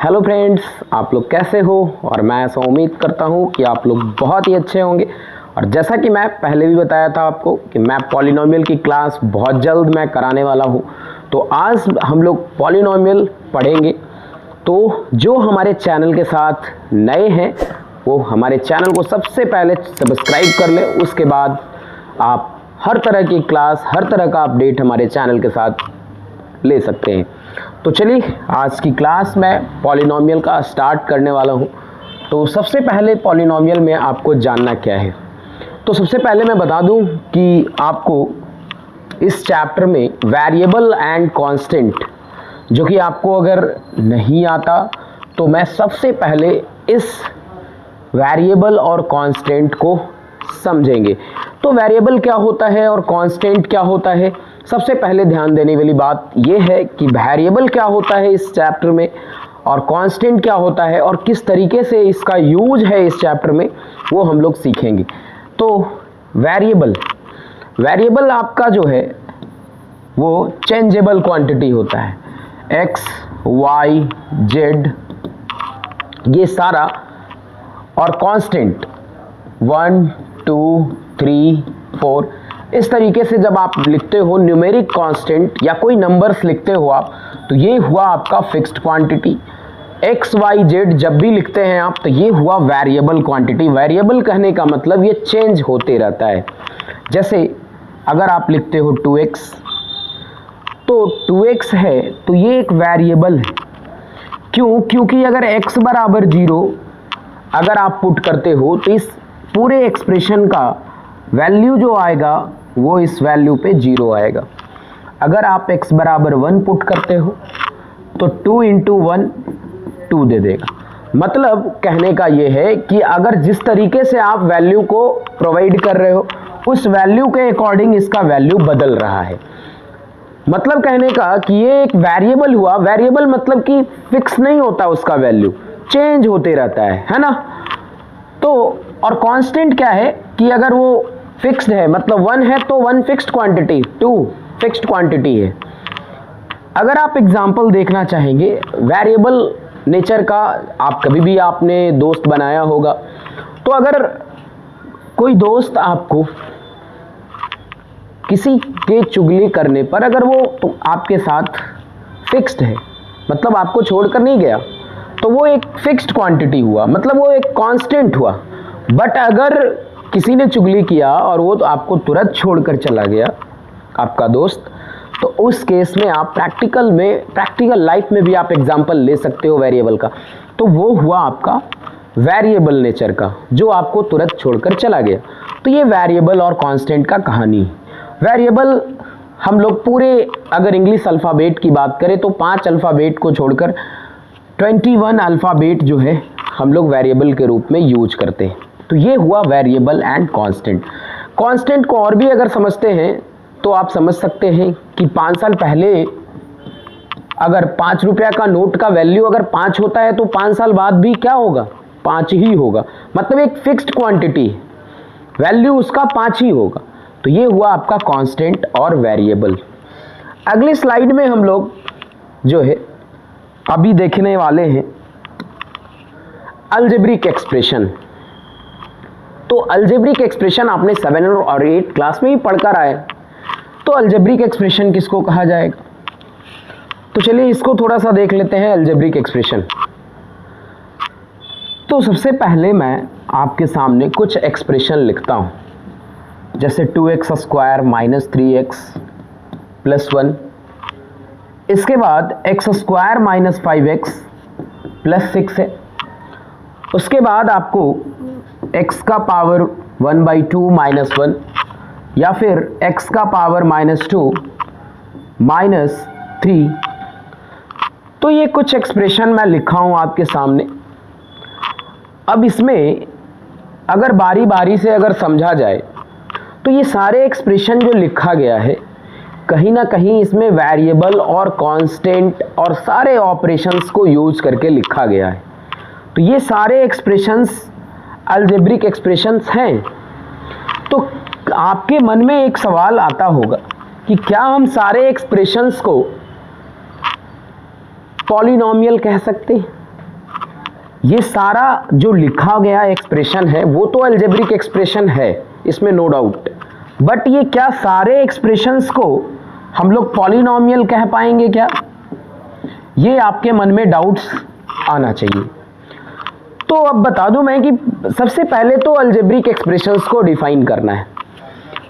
Hello friends, आप लोग कैसे हो। और मैं ऐसा उम्मीद करता हूँ कि आप लोग बहुत ही अच्छे होंगे। और जैसा कि मैं पहले भी बताया था आपको कि मैं पॉलिनोमियल की क्लास बहुत जल्द मैं कराने वाला हूँ। तो आज हम लोग पॉलिनोमियल पढ़ेंगे। तो जो हमारे चैनल के साथ नए हैं वो हमारे चैनल को सबसे पहले सब्सक्राइब कर लें। उसके बाद आप हर तरह की क्लास, हर तरह का अपडेट हमारे चैनल के साथ ले सकते हैं। तो चलिए आज की क्लास में पॉलिनोमियल का स्टार्ट करने वाला हूँ। तो सबसे पहले पॉलिनोमियल में आपको जानना क्या है। तो सबसे पहले मैं बता दूं कि आपको इस चैप्टर में वेरिएबल एंड कांस्टेंट, जो कि आपको अगर नहीं आता तो मैं सबसे पहले इस वेरिएबल और कांस्टेंट को समझेंगे। तो वेरिएबल क्या होता है और कांस्टेंट क्या होता है। सबसे पहले ध्यान देने वाली बात यह है कि वेरिएबल क्या होता है इस चैप्टर में और कांस्टेंट क्या होता है और किस तरीके से इसका यूज है इस चैप्टर में, वो हम लोग सीखेंगे। तो वेरिएबल आपका जो है वो चेंजेबल क्वांटिटी होता है। एक्स, वाई, जेड ये सारा, और कांस्टेंट 1, 2, 3, 4 इस तरीके से जब आप लिखते हो न्यूमेरिक कांस्टेंट या कोई नंबर्स लिखते हो आप, तो ये हुआ आपका fixed quantity. X, y, z जब भी लिखते हैं आप तो ये हुआ वेरिएबल क्वांटिटी। वेरिएबल कहने का मतलब ये चेंज होते रहता है। जैसे अगर आप लिखते हो 2x, तो 2x है तो ये एक वेरिएबल है। क्यों? क्योंकि अगर x बराबर 0 अगर आप पुट करते हो तो इस पूरे एक्सप्रेशन का वैल्यू जो आएगा वो इस वैल्यू पे 0 आएगा। अगर आप x बराबर 1 पुट करते हो तो 2 इंटू 1 2 दे देगा। मतलब कहने का ये है कि अगर जिस तरीके से आप वैल्यू को प्रोवाइड कर रहे हो उस वैल्यू के अकॉर्डिंग इसका वैल्यू बदल रहा है। मतलब कहने का कि ये एक वेरिएबल हुआ। वेरिएबल मतलब कि फिक्स नहीं होता, उसका वैल्यू चेंज होते रहता है ना। तो और कांस्टेंट क्या है कि अगर वो फिक्स्ड है, मतलब 1 है तो 1 फिक्स्ड क्वांटिटी, 2 फिक्स्ड क्वांटिटी है। अगर आप एग्जांपल देखना चाहेंगे वेरिएबल नेचर का, आप कभी भी आपने दोस्त बनाया होगा, तो अगर कोई दोस्त आपको किसी के चुगली करने पर अगर वो तो आपके साथ फिक्स्ड है, मतलब आपको छोड़कर नहीं गया, तो वो एक फिक्स्ड क्वांटिटी हुआ, मतलब वो एक कांस्टेंट हुआ। बट अगर किसी ने चुगली किया और वो तो आपको तुरंत छोड़कर चला गया आपका दोस्त, तो उस केस में आप प्रैक्टिकल लाइफ में भी आप एग्जांपल ले सकते हो वेरिएबल का। तो वो हुआ आपका वेरिएबल नेचर का, जो आपको तुरंत छोड़कर चला गया। तो ये वेरिएबल और कांस्टेंट का कहानी। वेरिएबल हम लोग पूरे अगर इंग्लिश अल्फ़ाबेट की बात करें तो 5 अल्फ़ाबेट को छोड़कर 21 अल्फ़ाबेट जो है हम लोग वेरिएबल के रूप में यूज करते हैं। तो ये हुआ वेरिएबल एंड कांस्टेंट। कांस्टेंट को और भी अगर समझते हैं तो आप समझ सकते हैं कि 5 साल पहले अगर 5 रुपया का नोट का वैल्यू अगर 5 होता है तो 5 साल बाद भी क्या होगा, 5 ही होगा। मतलब एक फिक्स्ड क्वांटिटी, वैल्यू उसका 5 ही होगा। तो ये हुआ आपका कांस्टेंट और वेरिएबल। अगली स्लाइड में हम लोग जो है अभी देखने वाले हैं अलजेब्रिक एक्सप्रेशन। तो अलजेब्रिक एक्सप्रेशन आपने 7 और 8 क्लास में ही पढ़कर आए। तो अलजेब्रिक एक्सप्रेशन किसको कहा जाएगा, तो चलिए इसको थोड़ा सा देख लेते हैं अलजेब्रिक एक्सप्रेशन। तो सबसे पहले मैं आपके सामने कुछ एक्सप्रेशन लिखता हूं, जैसे 2x square minus 3x plus 1। इसके बाद x square minus 5x plus 6 है। उसके बाद आपको x का पावर 1/2 माइनस 1 या फिर x का पावर -2 माइनस 3। तो ये कुछ एक्सप्रेशन मैं लिखा हूँ आपके सामने। अब इसमें अगर बारी बारी से अगर समझा जाए तो ये सारे एक्सप्रेशन जो लिखा गया है कहीं ना कहीं इसमें वेरिएबल और कांस्टेंट और सारे ऑपरेशंस को यूज करके लिखा गया है। तो ये सारे एक्सप्रेशंस अलजेब्रिक एक्सप्रेशंस हैं। तो आपके मन में एक सवाल आता होगा कि क्या हम सारे एक्सप्रेशंस को पॉलिनोमियल कह सकते हैं? ये सारा जो लिखा गया एक्सप्रेशन है वो तो अलजेब्रिक एक्सप्रेशन है, इसमें नो डाउट, बट ये क्या सारे एक्सप्रेशंस को हम लोग पॉलिनॉमियल कह पाएंगे क्या? ये आपके मन में डाउट्स आना चाहिए। तो अब बता दूं मैं कि सबसे पहले तो अलजेब्रिक एक्सप्रेशंस को डिफाइन करना है।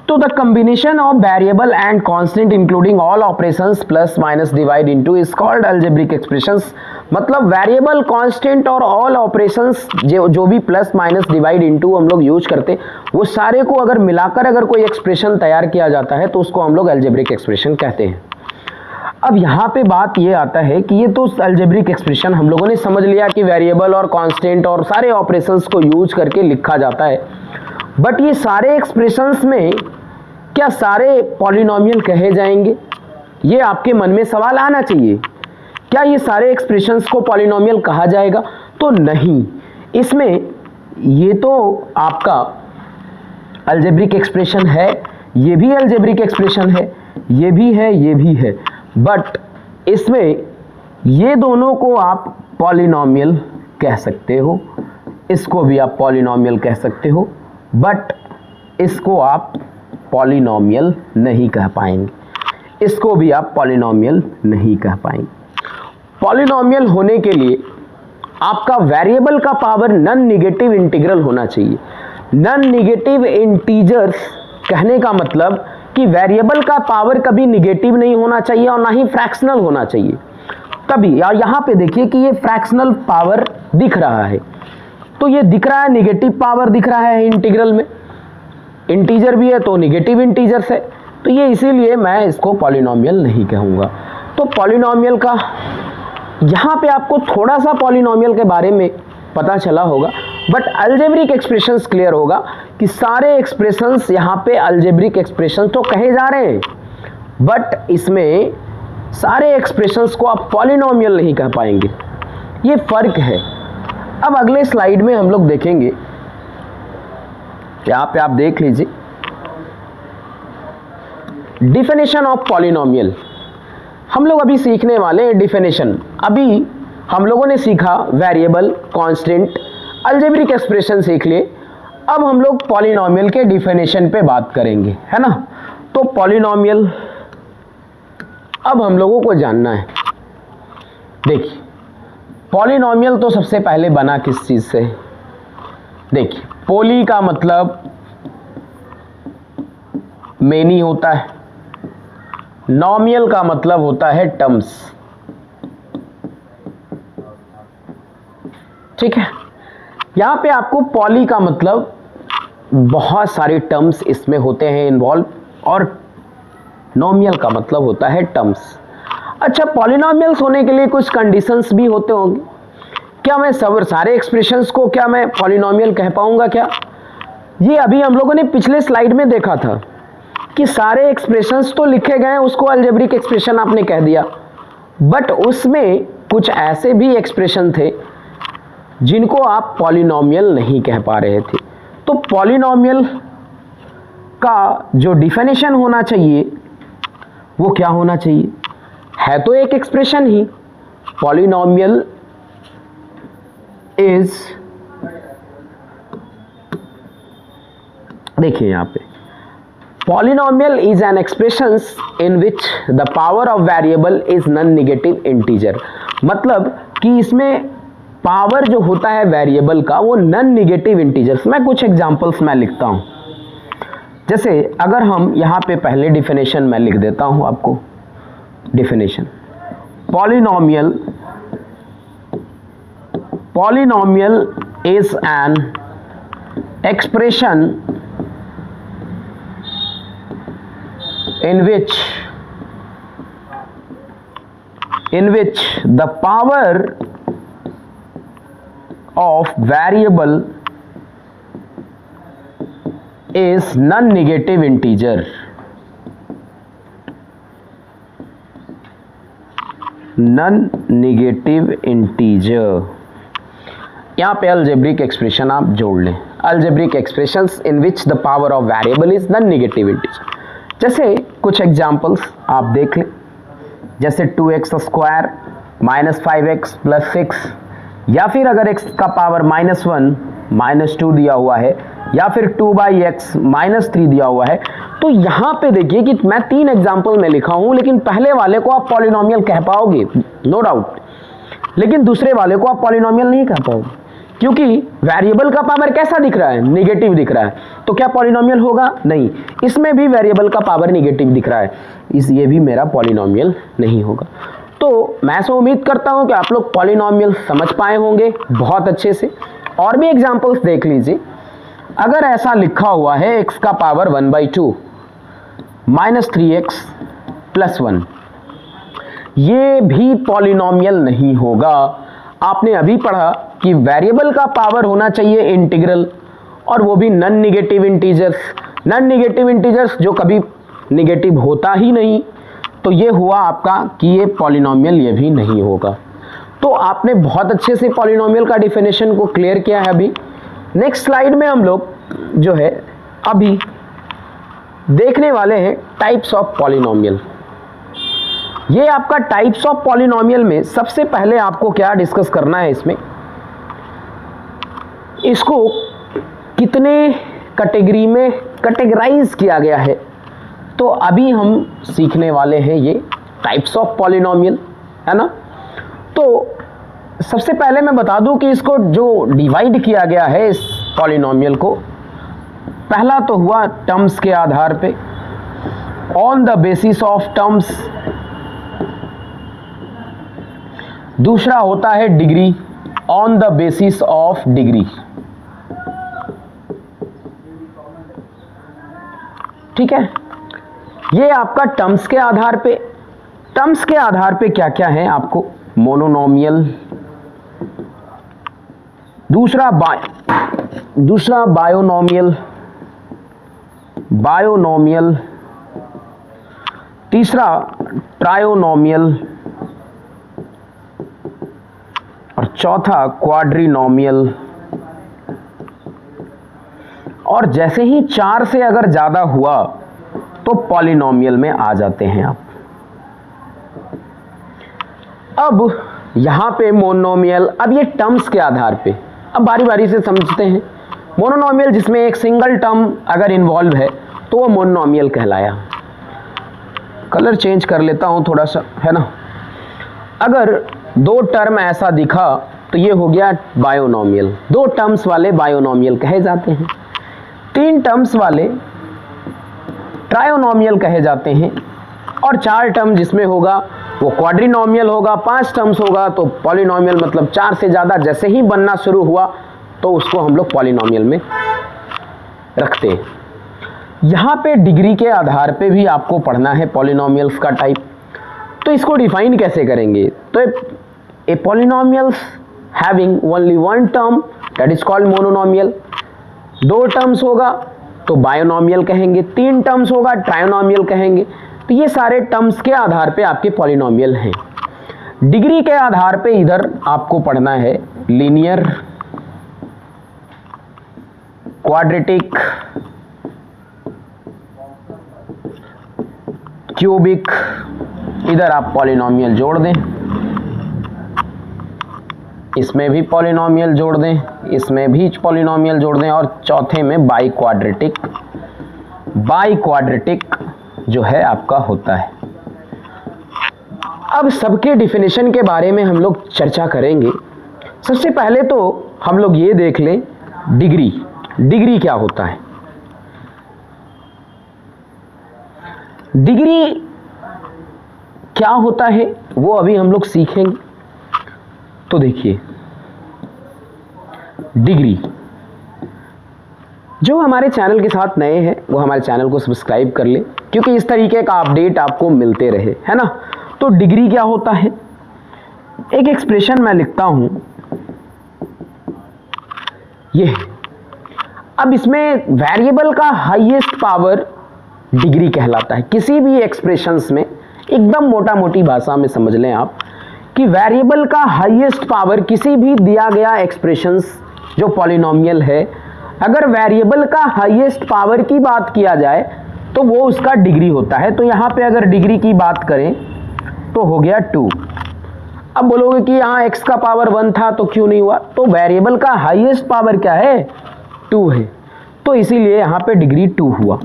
तो the combination of variable and constant including all operations plus minus divide into is called algebraic expressions. मतलब वेरिएबल, कांस्टेंट और ऑल ऑपरेशंस जो भी प्लस माइनस डिवाइड इनटू हम लोग यूज करते, वो सारे को अगर मिलाकर अगर कोई एक्सप्रेशन तैयार किया जाता है तो उसको हम लोग अलजेब्रिक एक्सप्रेशन कहते हैं। अब यहाँ पे बात ये आता है कि ये तो अलजेब्रिक एक्सप्रेशन हम लोगों ने समझ लिया कि वेरिएबल और कांस्टेंट और सारे ऑपरेशंस को यूज करके लिखा जाता है, बट ये सारे एक्सप्रेशंस में क्या सारे पॉलिनॉमियल कहे जाएंगे? ये आपके मन में सवाल आना चाहिए। क्या ये सारे एक्सप्रेशंस को पॉलिनॉमियल कहा जाएगा? तो नहीं, इसमें ये तो आपका अलजेब्रिक एक्सप्रेशन है, ये भी अलजेब्रिक एक्सप्रेशन है, ये भी है, ये भी है, बट इसमें ये दोनों को आप पॉलिनॉमियल कह सकते हो, इसको भी आप पॉलिनॉमियल कह सकते हो, बट इसको आप पॉलिनॉमियल नहीं कह पाएंगे, इसको भी आप पॉलिनॉमियल नहीं कह पाएंगे। पॉलिनॉमियल होने के लिए आपका वेरिएबल का पावर नॉन नेगेटिव इंटीग्रल होना चाहिए। नॉन नेगेटिव इंटीजर्स कहने का मतलब कि वेरिएबल का पावर कभी नेगेटिव नहीं होना चाहिए और ना ही फ्रैक्शनल होना चाहिए। तभी और यहाँ पे देखिए कि ये फ्रैक्शनल पावर दिख रहा है, तो ये दिख रहा है नेगेटिव पावर दिख रहा है इंटीग्रल में, इंटीजर भी है तो नेगेटिव इंटीजर्स है, तो ये इसीलिए मैं इसको पॉलिनॉमियल नहीं कहूँगा। तो पॉलिनॉमियल का यहाँ पे आपको थोड़ा सा पॉलिनॉमियल के बारे में पता चला होगा, बट अलजेब्रिक एक्सप्रेशंस क्लियर होगा कि सारे एक्सप्रेशंस यहाँ पे अलजेब्रिक एक्सप्रेशंस तो कहे जा रहे हैं, बट इसमें सारे एक्सप्रेशंस को आप पॉलिनॉमियल नहीं कह पाएंगे, ये फर्क है। अब अगले स्लाइड में हम लोग देखेंगे, यहाँ पे आप देख लीजिए डिफिनेशन ऑफ पॉलिनॉमियल। हम लोग अभी सीखने वाले हैं डिफिनेशन। अभी हम लोगों ने सीखा वेरिएबल, कांस्टेंट, अलजेब्रिक एक्सप्रेशन सीख लिए, अब हम लोग पॉलिनॉमियल के डिफिनेशन पे बात करेंगे, है ना। तो पॉलिनॉमियल अब हम लोगों को जानना है। देखिए पॉलिनॉमियल तो सबसे पहले बना किस चीज से? देखिए पोली का मतलब मेनी होता है, नॉमियल का मतलब होता है टर्म्स, ठीक है। यहां पे आपको पॉली का मतलब बहुत सारे टर्म्स इसमें होते हैं इन्वॉल्व, और नॉमियल का मतलब होता है टर्म्स। अच्छा, पॉलिनॉमियल्स होने के लिए कुछ कंडीशंस भी होते होंगे। क्या मैं सारे एक्सप्रेशंस को क्या मैं पॉलिनॉमियल कह पाऊंगा क्या? ये अभी हम लोगों ने पिछले स्लाइड में देखा था कि सारे एक्सप्रेशंस तो लिखे गए, उसको अलजेब्रिक एक्सप्रेशन आपने कह दिया, बट उसमें कुछ ऐसे भी एक्सप्रेशन थे जिनको आप पॉलिनॉमियल नहीं कह पा रहे थे। तो पॉलिनॉमियल का जो डिफिनेशन होना चाहिए वो क्या होना चाहिए? है तो एक एक्सप्रेशन ही, पॉलिनॉमियल इज, देखिए यहां पे polynomial is an expression in which the power of variable is non negative integer. मतलब कि इसमें पावर जो होता है वेरिएबल का वो नॉन नेगेटिव इंटीजर्स। मैं कुछ एग्जांपल्स मैं लिखता हूं, जैसे अगर हम यहां पे पहले डिफिनेशन मैं लिख देता हूं आपको। Definition polynomial is an expression in which the power of variable is non-negative integer. Non-negative integer, यहाँ पे अलजेब्रिक एक्सप्रेशन आप जोड़ लें, algebraic expressions in which the power of variable is non negative integer. जैसे कुछ एग्जाम्पल्स आप देख लें, जैसे 2x² - 5x + 6, या फिर अगर x का पावर -1 -2 दिया हुआ है, या फिर 2/x -3 दिया हुआ है, तो यहां पे देखिए कि मैं 3 एग्जाम्पल में लिखा हूं, लेकिन पहले वाले को आप पॉलिनोमियल कह पाओगे नो डाउट, लेकिन दूसरे वाले को आप पॉलिनोमियल नहीं कह पाओगे, क्योंकि वेरिएबल का पावर कैसा दिख रहा है, निगेटिव दिख रहा है, तो क्या पॉलिनोमियल होगा? नहीं। इसमें भी वेरिएबल का पावर निगेटिव दिख रहा है, ये भी मेरा पॉलिनोमियल नहीं होगा। तो मैं ऐसा उम्मीद करता हूं कि आप लोग पॉलिनोमियल समझ पाए होंगे बहुत अच्छे से। और भी एग्जांपल्स देख लीजिए। अगर ऐसा लिखा हुआ है x का पावर 1/2 -3x + 1, ये भी पॉलिनोमियल नहीं होगा। आपने अभी पढ़ा कि वेरिएबल का पावर होना चाहिए इंटीग्रल, और वो भी नॉन निगेटिव इंटीजर्स जो कभी निगेटिव होता ही नहीं। तो ये हुआ आपका कि ये पॉलिनोमियल ये भी नहीं होगा। तो आपने बहुत अच्छे से पॉलिनोमियल का डेफिनेशन को क्लियर किया है। अभी नेक्स्ट स्लाइड में हम लोग जो है अभी देखने वाले हैं टाइप्स ऑफ पॉलिनोमियल। ये आपका टाइप्स ऑफ पॉलिनोमियल में सबसे पहले आपको क्या डिस्कस करना है, इसको कितने कैटेगरी में कैटेगराइज किया गया है। तो अभी हम सीखने वाले हैं ये टाइप्स ऑफ पॉलिनोमियल, है ना। तो सबसे पहले मैं बता दूं कि इसको जो डिवाइड किया गया है इस पॉलिनोमियल को, पहला तो हुआ टर्म्स के आधार पे, on the basis of terms. दूसरा होता है degree, on the basis of degree. ठीक है, ये आपका टर्म्स के आधार पे। टर्म्स के आधार पे क्या क्या है आपको, मोनोनोमियल, दूसरा बायोनोमियल, तीसरा ट्रायोनोमियल, और चौथा क्वाड्रिनोमियल। और जैसे ही 4 से अगर ज्यादा हुआ तो पॉलिनोमियल में आ जाते हैं आप। अब यहां पे मोनोमियल, अब ये टर्म्स के आधार पे, अब बारी बारी से समझते हैं। मोनोनोमियल जिसमें एक सिंगल टर्म अगर इन्वॉल्व है तो वो मोनोनोमियल कहलाया। कलर चेंज कर लेता हूं थोड़ा सा, है ना। अगर 2 टर्म ऐसा दिखा तो ये हो गया बायोनोमियल। 2 टर्म्स वाले बायोनोमियल कहे जाते हैं, 3 टर्म्स वाले ट्रायोनोमियल कहे जाते हैं, और 4 टर्म जिसमें होगा वो क्वाड्रिनोमियल होगा। 5 टर्म्स होगा तो पॉलिनोमियल, मतलब 4 से ज़्यादा जैसे ही बनना शुरू हुआ तो उसको हम लोग पॉलिनोमियल में रखते हैं। यहाँ पे डिग्री के आधार पे भी आपको पढ़ना है पॉलिनोमियल्स का टाइप। तो इसको डिफाइन कैसे करेंगे, तो A polynomials having only 1 term that is called monomial. 2 terms होगा तो बायोनोमियल कहेंगे, 3 टर्म्स होगा ट्रायोनोमियल कहेंगे। तो ये सारे टर्म्स के आधार पे आपके पॉलिनोमियल हैं। डिग्री के आधार पे इधर आपको पढ़ना है लीनियर, क्वाड्रेटिक, क्यूबिक। इधर आप पॉलिनोमियल जोड़ दें, इसमें भी पॉलिनोमियल जोड़ दें, इसमें भी पॉलिनोमियल जोड़ दें, और चौथे में बाई क्वाड्रेटिक जो है आपका होता है। अब सबके डिफिनेशन के बारे में हम लोग चर्चा करेंगे। सबसे पहले तो हम लोग ये देख लें डिग्री क्या होता है। डिग्री क्या होता है वो अभी हम लोग सीखेंगे। तो देखिए, डिग्री, जो हमारे चैनल के साथ नए हैं वो हमारे चैनल को सब्सक्राइब कर ले, क्योंकि इस तरीके का अपडेट आपको मिलते रहे, है ना। तो डिग्री क्या होता है, एक एक्सप्रेशन मैं लिखता हूं ये। अब इसमें वेरिएबल का हाईएस्ट पावर डिग्री कहलाता है। किसी भी एक्सप्रेशंस में एकदम मोटा मोटी भाषा में समझ लें आप कि वेरिएबल का हाईएस्ट पावर किसी भी दिया गया एक्सप्रेशंस जो पॉलिनोमियल है, अगर वेरिएबल का हाईएस्ट पावर की बात किया जाए तो वो उसका डिग्री होता है। तो यहां पे अगर डिग्री की बात करें तो हो गया 2। अब बोलोगे कि यहाँ x का पावर 1 था तो क्यों नहीं हुआ, तो वेरिएबल का हाईएस्ट पावर क्या है, 2 है, तो इसीलिए यहाँ पे डिग्री 2 हुआ।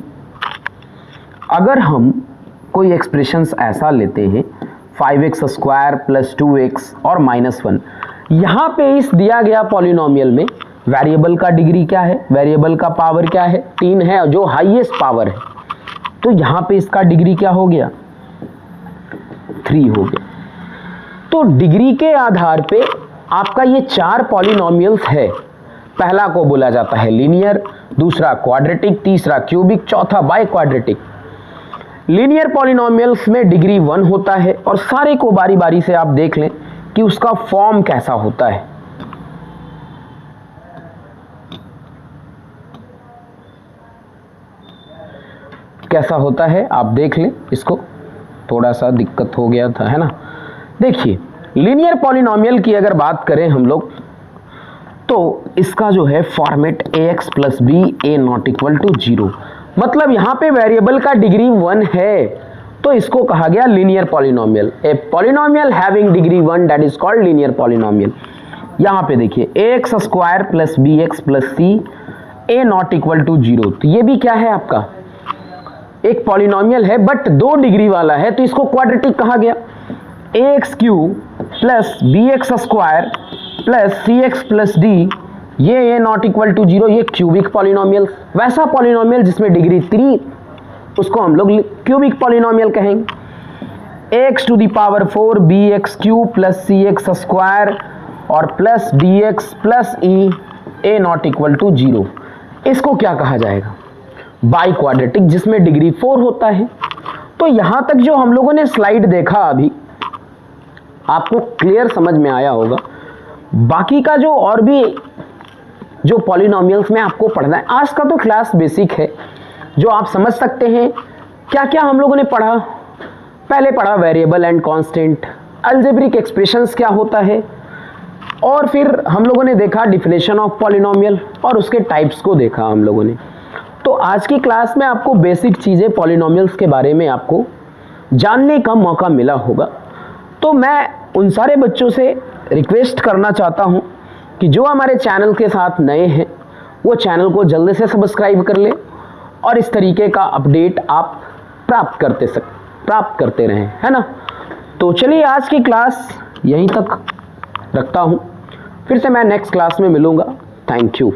अगर हम कोई एक्सप्रेशंस ऐसा लेते हैं 5x स्क्वायर प्लस 2x और -1, यहाँ पे इस दिया गया पॉलिनोमियल में वेरिएबल का डिग्री क्या है, वेरिएबल का पावर क्या है, 3 है, जो हाईएस्ट पावर है, तो यहाँ पे इसका डिग्री क्या हो गया, 3 हो गया। तो डिग्री के आधार पे आपका ये 4 पॉलिनोमियल्स है। पहला को बोला जाता है लीनियर, दूसरा क्वाड्रेटिक, तीसरा क्यूबिक, चौथा बाई क्वाड्रेटिक। लीनियर पॉलिनोमियल्स में डिग्री 1 होता है और सारे को बारी बारी से आप देख लें कि उसका फॉर्म कैसा होता है। कैसा होता है आप देख लें, इसको थोड़ा सा दिक्कत हो गया था, है ना। देखिए लीनियर पॉलिनोमियल की अगर बात करें हम लोग, तो इसका जो है format ax plus b a not equal to 0, मतलब यहाँ पे वेरिएबल का डिग्री 1 है, तो इसको कहा गया linear polynomial. A polynomial having degree 1 that is called linear polynomial. यहाँ पे देखिए ax square plus B x plus c a not equal to 0, तो ये भी क्या है, आपका एक पॉलिनोमियल है बट 2 डिग्री वाला है, तो इसको क्वाड्रेटिक कहा गया। ax cube plus B X square plus C X plus D, ये ए नॉट इक्वल टू 0, ये क्यूबिक पॉलिनोमियल। वैसा पॉलिनोमियल जिसमें डिग्री 3, उसको हम लोग क्यूबिक पॉलिनोमियल कहेंगे। X to the power 4 B X cube plus C X square और plus D X plus E A not equal to 0, इसको क्या कहा जाएगा, बाई क्वाड्रेटिक, जिसमें डिग्री 4 होता है। तो यहां तक जो हम लोगों ने स्लाइड देखा अभी आपको क्लियर समझ में आया होगा। बाकी का जो और भी जो पॉलिनोमियल्स में आपको पढ़ना है, आज का तो क्लास बेसिक है जो आप समझ सकते हैं। क्या क्या हम लोगों ने पढ़ा, पहले पढ़ा variable and constant, algebraic expressions क्या होता है, और फिर हम लोगों ने देखा डिफिनेशन ऑफ पॉलिनोमियल और उसके टाइप्स को देखा हम लोगों ने। तो आज की क्लास में आपको बेसिक चीज़ें पॉलिनोमियल्स के बारे में आपको जानने का मौका मिला होगा। तो मैं उन सारे बच्चों से रिक्वेस्ट करना चाहता हूं कि जो हमारे चैनल के साथ नए हैं वो चैनल को जल्दी से सब्सक्राइब कर ले और इस तरीके का अपडेट आप प्राप्त करते रहें, है ना। तो चलिए आज की क्लास यहीं तक रखता हूं, फिर से मैं नेक्स्ट क्लास में मिलूंगा। Thank you.